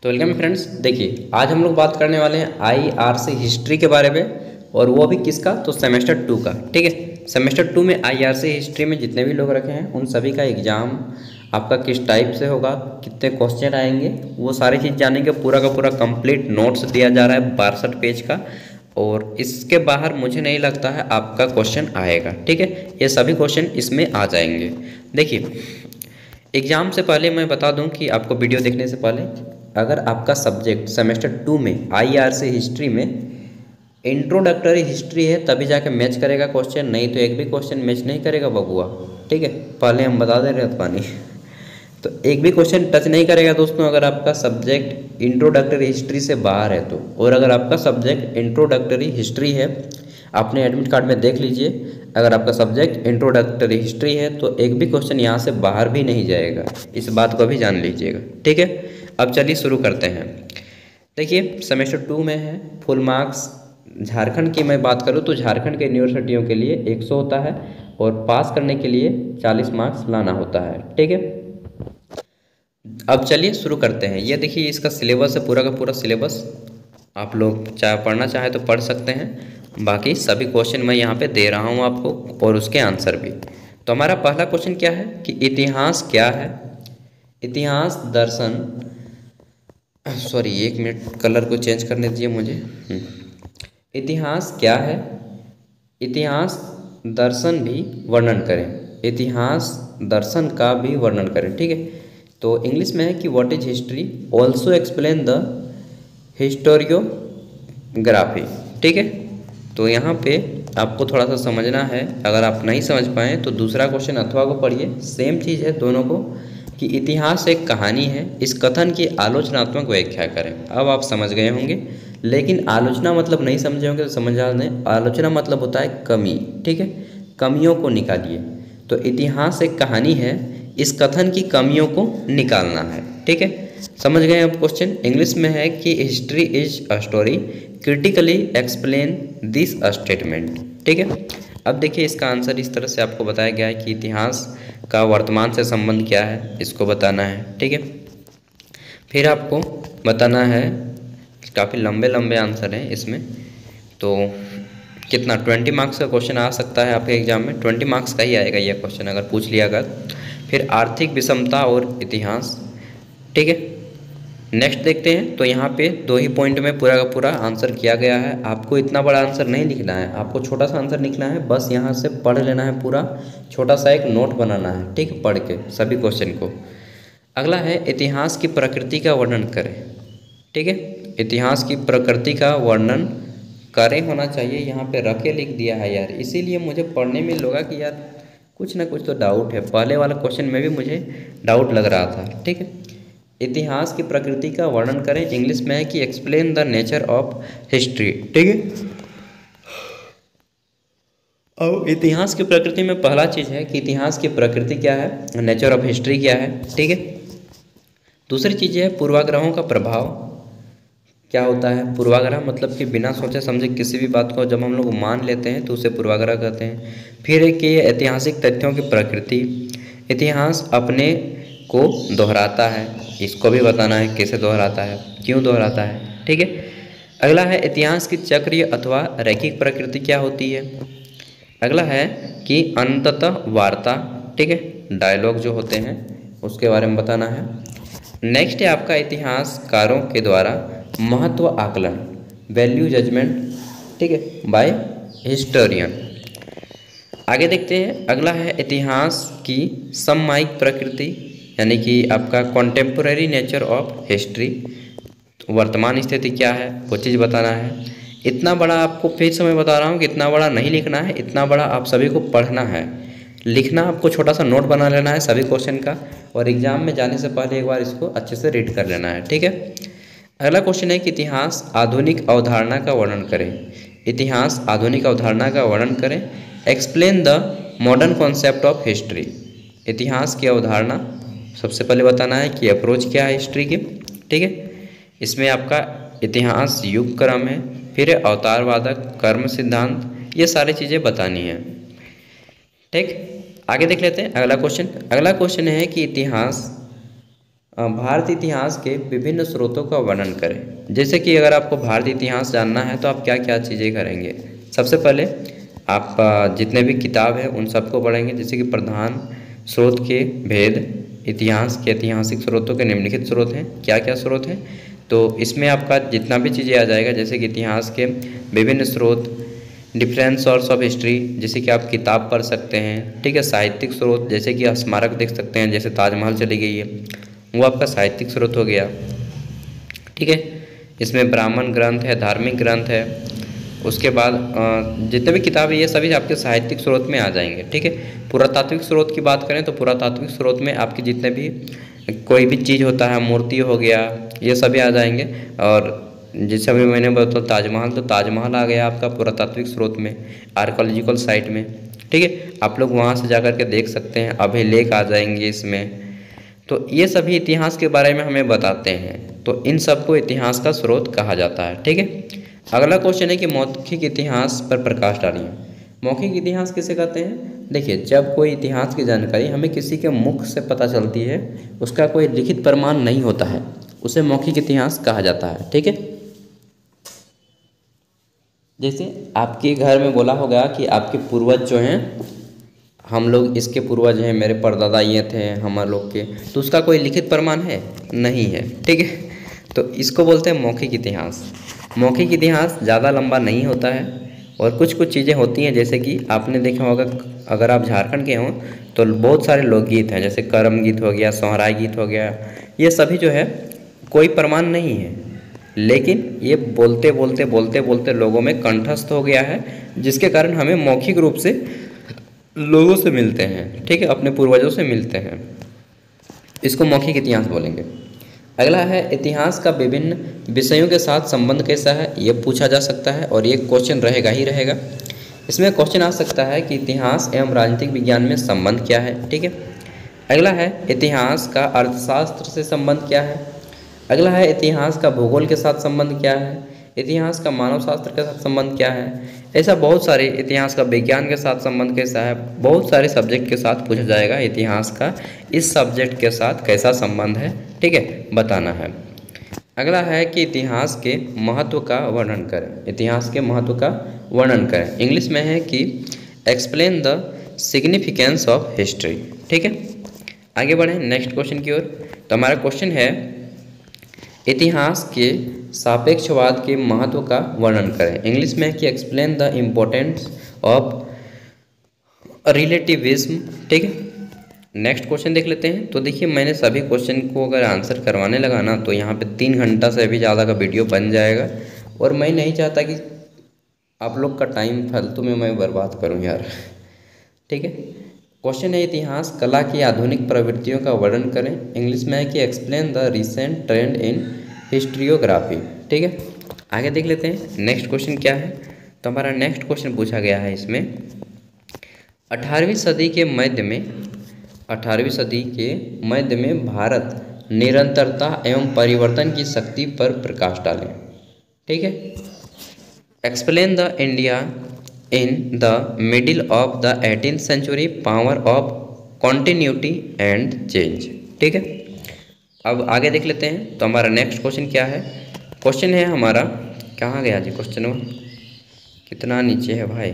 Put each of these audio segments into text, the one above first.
तो welcome friends, देखिए आज हम लोग बात करने वाले हैं आईआरसी हिस्ट्री के बारे में। और वो भी किसका, तो सेमेस्टर 2 का। ठीक है, सेमेस्टर 2 में आईआरसी हिस्ट्री में जितने भी लोग रखे हैं उन सभी का एग्ज़ाम आपका किस टाइप से होगा, कितने क्वेश्चन आएंगे, वो सारी चीज़ जानेंगे। पूरा का पूरा कंप्लीट नोट्स दिया जा रहा है 62 पेज का, और इसके बाहर मुझे नहीं लगता है आपका क्वेश्चन आएगा। ठीक है, ये सभी क्वेश्चन इसमें आ जाएंगे। देखिए, एग्ज़ाम से पहले मैं बता दूं कि आपको वीडियो देखने से पहले अगर आपका सब्जेक्ट सेमेस्टर 2 में आईआरसी हिस्ट्री में इंट्रोडक्टरी हिस्ट्री है तभी जाके मैच करेगा क्वेश्चन, नहीं तो एक भी क्वेश्चन मैच नहीं करेगा बबुआ। ठीक है, पहले हम बता दे रहे हैं पानी तो एक भी क्वेश्चन टच नहीं करेगा दोस्तों, अगर आपका सब्जेक्ट इंट्रोडक्टरी हिस्ट्री से बाहर है तो। और अगर आपका सब्जेक्ट इंट्रोडक्टरी हिस्ट्री है, अपने एडमिट कार्ड में देख लीजिए, अगर आपका सब्जेक्ट इंट्रोडक्टरी हिस्ट्री है तो एक भी क्वेश्चन यहाँ से बाहर भी नहीं जाएगा, इस बात को भी जान लीजिएगा। ठीक है, अब चलिए शुरू करते हैं। देखिए, सेमेस्टर 2 में है फुल मार्क्स। झारखंड की मैं बात करूँ तो झारखंड के यूनिवर्सिटियों के लिए 100 होता है और पास करने के लिए 40 मार्क्स लाना होता है। ठीक है, अब चलिए शुरू करते हैं। ये देखिए, इसका सिलेबस है, पूरा का पूरा सिलेबस। आप लोग चाहे पढ़ना चाहे तो पढ़ सकते हैं, बाकी सभी क्वेश्चन मैं यहाँ पे दे रहा हूँ आपको और उसके आंसर भी। तो हमारा पहला क्वेश्चन क्या है कि इतिहास क्या है। इतिहास दर्शन, सॉरी एक मिनट, कलर को चेंज करने दीजिए मुझे। इतिहास क्या है, इतिहास दर्शन भी वर्णन करें, इतिहास दर्शन का भी वर्णन करें। ठीक है, तो इंग्लिश में है कि what is history, also explain the historiography. ठीक है, तो यहाँ पे आपको थोड़ा सा समझना है, अगर आप नहीं समझ पाएँ तो दूसरा क्वेश्चन अथवा को पढ़िए, सेम चीज़ है दोनों को, कि इतिहास एक कहानी है, इस कथन की आलोचनात्मक व्याख्या करें। अब आप समझ गए होंगे, लेकिन आलोचना मतलब नहीं समझे होंगे तो समझ लें। आलोचना मतलब होता है कमी। ठीक है, कमियों को निकालिए। तो इतिहास एक कहानी है, इस कथन की कमियों को निकालना है। ठीक है, समझ गए अब क्वेश्चन। इंग्लिश में है कि history is a story, critically explain this statement. ठीक है, अब देखिए इसका आंसर इस तरह से आपको बताया गया है कि इतिहास का वर्तमान से संबंध क्या है, इसको बताना है। ठीक है, फिर आपको बताना है, काफ़ी लंबे लंबे आंसर हैं इसमें, तो कितना 20 मार्क्स का क्वेश्चन आ सकता है आपके एग्जाम में, 20 मार्क्स का ही आएगा यह क्वेश्चन अगर पूछ लिया अगर। फिर आर्थिक विषमता और इतिहास। ठीक है, नेक्स्ट देखते हैं। तो यहाँ पे 2 ही पॉइंट में पूरा का पूरा आंसर किया गया है। आपको इतना बड़ा आंसर नहीं लिखना है, आपको छोटा सा आंसर लिखना है, बस यहाँ से पढ़ लेना है पूरा, छोटा सा एक नोट बनाना है। ठीक है, पढ़ के सभी क्वेश्चन को। अगला है इतिहास की प्रकृति का वर्णन करें। ठीक है, इतिहास की प्रकृति का वर्णन करें होना चाहिए, यहाँ पे रखे लिख दिया है यार, इसीलिए मुझे पढ़ने में लगा कि यार कुछ ना कुछ तो डाउट है। पहले वाला क्वेश्चन में भी मुझे डाउट लग रहा था। ठीक है, इतिहास की प्रकृति का वर्णन करें, इंग्लिश में है कि explain the nature of history. ठीक है, अब इतिहास की प्रकृति में पहला चीज़ है कि इतिहास की प्रकृति क्या है, नेचर ऑफ हिस्ट्री क्या है। ठीक है, दूसरी चीज़ है पूर्वाग्रहों का प्रभाव क्या होता है। पूर्वाग्रह मतलब कि बिना सोचे समझे किसी भी बात को जब हम लोग मान लेते हैं तो उसे पूर्वाग्रह कहते हैं। फिर एक ये ऐतिहासिक तथ्यों की प्रकृति, इतिहास अपने को दोहराता है, इसको भी बताना है कैसे दोहराता है, क्यों दोहराता है। ठीक है, अगला है इतिहास की चक्रीय अथवा रैखिक प्रकृति क्या होती है। अगला है कि अंततः वार्ता, ठीक है, डायलॉग जो होते हैं उसके बारे में बताना है। नेक्स्ट है आपका इतिहासकारों के द्वारा महत्व आकलन, वैल्यू जजमेंट, ठीक है, बाय हिस्टोरियन। आगे देखते हैं, अगला है इतिहास की समसामयिक प्रकृति, यानी कि आपका कॉन्टेम्पोरेरी नेचर ऑफ हिस्ट्री, वर्तमान स्थिति क्या है वो चीज़ बताना है। इतना बड़ा आपको फिर से मैं बता रहा हूँ कि इतना बड़ा नहीं लिखना है, इतना बड़ा आप सभी को पढ़ना है। लिखना आपको छोटा सा नोट बना लेना है सभी क्वेश्चन का, और एग्जाम में जाने से पहले एक बार इसको अच्छे से रीड कर लेना है। ठीक है, अगला क्वेश्चन है कि इतिहास आधुनिक अवधारणा का वर्णन करें। इतिहास आधुनिक अवधारणा का वर्णन करें, explain the modern concept of history. इतिहास की अवधारणा सबसे पहले बताना है कि अप्रोच क्या है हिस्ट्री की। ठीक है, इसमें आपका इतिहास युग क्रम है, फिर अवतारवादक, कर्म सिद्धांत, ये सारी चीज़ें बतानी है। ठीक, आगे देख लेते हैं अगला क्वेश्चन। अगला क्वेश्चन है कि इतिहास भारतीय इतिहास के विभिन्न स्रोतों का वर्णन करें। जैसे कि अगर आपको भारतीय इतिहास जानना है तो आप क्या क्या चीज़ें करेंगे। सबसे पहले आप जितने भी किताब हैं उन सबको पढ़ेंगे, जैसे कि प्रधान स्रोत के भेद, इतिहास के ऐतिहासिक स्रोतों के निम्नलिखित स्रोत हैं, क्या क्या स्रोत हैं। तो इसमें आपका जितना भी चीज़ें आ जाएगा, जैसे कि इतिहास के विभिन्न स्रोत, डिफरेंट सोर्स ऑफ हिस्ट्री, जैसे कि आप किताब पढ़ सकते हैं, ठीक है। साहित्यिक स्रोत, जैसे कि स्मारक देख सकते हैं, जैसे ताजमहल चली गई है, वो आपका साहित्यिक स्रोत हो गया, ठीक है। इसमें ब्राह्मण ग्रंथ है, धार्मिक ग्रंथ है। उसके बाद जितने भी किताब है ये सभी आपके साहित्यिक स्रोत में आ जाएंगे, ठीक है। पुरातात्विक स्रोत की बात करें तो पुरातात्विक स्रोत में आपके जितने भी कोई भी चीज़ होता है, मूर्ति हो गया, ये सभी आ जाएंगे। और जैसे अभी मैंने बताया ताजमहल, तो ताजमहल आ गया आपका पुरातात्विक स्रोत में, आर्कोलॉजिकल साइट में, ठीक है। आप लोग वहाँ से जा कर के देख सकते हैं, अभिलेख आ जाएंगे इसमें। तो ये सभी इतिहास के बारे में हमें बताते हैं, तो इन सबको इतिहास का स्रोत कहा जाता है, ठीक है। अगला क्वेश्चन है कि मौखिक इतिहास पर प्रकाश डालिए। मौखिक इतिहास किसे कहते हैं? देखिए, जब कोई इतिहास की जानकारी हमें किसी के मुख से पता चलती है, उसका कोई लिखित प्रमाण नहीं होता है, उसे मौखिक इतिहास कहा जाता है, ठीक है। जैसे आपके घर में बोला होगा कि आपके पूर्वज जो हैं, हम लोग इसके पूर्वज हैं, मेरे परदादा ये थे हम लोग के, तो उसका कोई लिखित प्रमाण है नहीं है, ठीक है। तो इसको बोलते हैं मौखिक इतिहास। मौखिक इतिहास ज़्यादा लंबा नहीं होता है और कुछ कुछ चीज़ें होती हैं, जैसे कि आपने देखा होगा, अगर आप झारखंड के हों तो बहुत सारे लोकगीत हैं, जैसे करम गीत हो गया, सोहराय गीत हो गया, ये सभी जो है कोई प्रमाण नहीं है, लेकिन ये बोलते बोलते बोलते बोलते लोगों में कंठस्थ हो गया है, जिसके कारण हमें मौखिक रूप से लोगों से मिलते हैं, ठीक है, अपने पूर्वजों से मिलते हैं। इसको मौखिक इतिहास बोलेंगे। अगला है इतिहास का विभिन्न विषयों के साथ संबंध कैसा है, ये पूछा जा सकता है और ये क्वेश्चन रहेगा ही रहेगा। इसमें क्वेश्चन आ सकता है कि इतिहास एवं राजनीतिक विज्ञान में संबंध क्या है, ठीक है। अगला है इतिहास का अर्थशास्त्र से संबंध क्या है। अगला है इतिहास का भूगोल के साथ संबंध क्या है, इतिहास का मानव शास्त्र के साथ संबंध क्या है। ऐसा बहुत सारे, इतिहास का विज्ञान के साथ संबंध कैसा है, बहुत सारे सब्जेक्ट के साथ पूछा जाएगा इतिहास का इस सब्जेक्ट के साथ कैसा संबंध है, ठीक है, बताना है। अगला है कि इतिहास के महत्व का वर्णन करें। इतिहास के महत्व का वर्णन करें, इंग्लिश में है कि explain the significance of history, ठीक है। आगे बढ़ें नेक्स्ट क्वेश्चन की ओर। तो हमारा क्वेश्चन है इतिहास के सापेक्षवाद के महत्व का वर्णन करें, इंग्लिश में है कि explain the importance of relativism, ठीक है। नेक्स्ट क्वेश्चन देख लेते हैं। तो देखिए, मैंने सभी क्वेश्चन को अगर आंसर करवाने लगा ना तो यहाँ पे 3 घंटा से भी ज़्यादा का वीडियो बन जाएगा, और मैं नहीं चाहता कि आप लोग का टाइम फालतू में मैं बर्बाद करूँ यार, ठीक है। क्वेश्चन है इतिहास कला की आधुनिक प्रवृत्तियों का वर्णन करें, इंग्लिश में है कि एक्सप्लेन द रिसेंट ट्रेंड इन हिस्ट्रियोग्राफी, ठीक है। आगे देख लेते हैं नेक्स्ट क्वेश्चन क्या है। तो हमारा नेक्स्ट क्वेश्चन पूछा गया है इसमें 18वीं सदी के मध्य में भारत निरंतरता एवं परिवर्तन की शक्ति पर प्रकाश डालें, ठीक है। Explain the India in the middle of the 18th century, power of continuity and change, ठीक है। अब आगे देख लेते हैं। तो हमारा नेक्स्ट क्वेश्चन क्या है। क्वेश्चन है हमारा, कहाँ गया जी क्वेश्चन, कितना नीचे है भाई।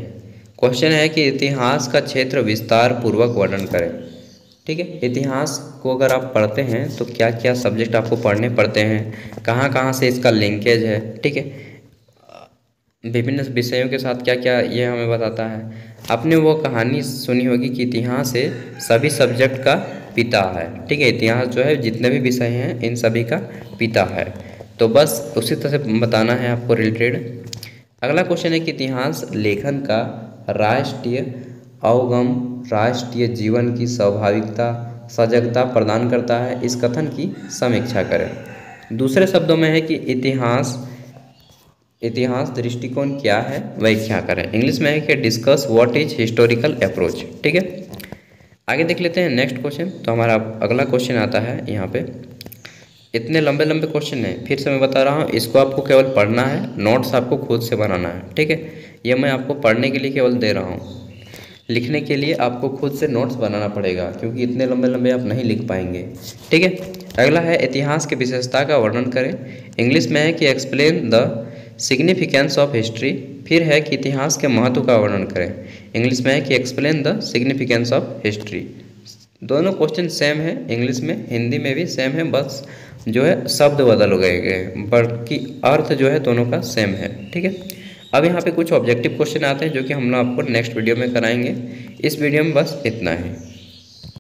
क्वेश्चन है कि इतिहास का क्षेत्र विस्तार पूर्वक वर्णन करें, ठीक है। इतिहास को अगर आप पढ़ते हैं तो क्या क्या सब्जेक्ट आपको पढ़ने पड़ते हैं, कहाँ कहाँ से इसका लिंकेज है, ठीक है, विभिन्न विषयों के साथ क्या क्या ये हमें बताता है। आपने वो कहानी सुनी होगी कि इतिहास से सभी सब्जेक्ट का पिता है, ठीक है। इतिहास जो है जितने भी विषय हैं इन सभी का पिता है, तो बस उसी तरह से बताना है आपको रिलेटेड। अगला क्वेश्चन है कि इतिहास लेखन का राष्ट्रीय अवगम राष्ट्रीय जीवन की स्वाभाविकता सजगता प्रदान करता है, इस कथन की समीक्षा करें। दूसरे शब्दों में है कि इतिहास दृष्टिकोण क्या है, व्याख्या करें, इंग्लिश में है कि discuss what is historical approach, ठीक है। आगे देख लेते हैं नेक्स्ट क्वेश्चन। तो हमारा अगला क्वेश्चन आता है यहाँ पे, इतने लंबे लंबे क्वेश्चन हैं, फिर से मैं बता रहा हूँ, इसको आपको केवल पढ़ना है, नोट्स आपको खुद से बनाना है, ठीक है। ये मैं आपको पढ़ने के लिए केवल दे रहा हूँ, लिखने के लिए आपको खुद से नोट्स बनाना पड़ेगा, क्योंकि इतने लंबे लंबे आप नहीं लिख पाएंगे। ठीक है। अगला है इतिहास की विशेषता का वर्णन करें। इंग्लिश में है कि explain the significance of history. फिर है कि इतिहास के महत्व का वर्णन करें। इंग्लिश में है कि explain the significance of history. दोनों क्वेश्चन सेम है, इंग्लिश में हिंदी में भी सेम है, बस जो है शब्द बदल गए हैं, बाकी अर्थ जो है दोनों का सेम है। ठीक है। अब यहाँ पे कुछ ऑब्जेक्टिव क्वेश्चन आते हैं जो कि हम लोग आपको नेक्स्ट वीडियो में कराएंगे। इस वीडियो में बस इतना ही।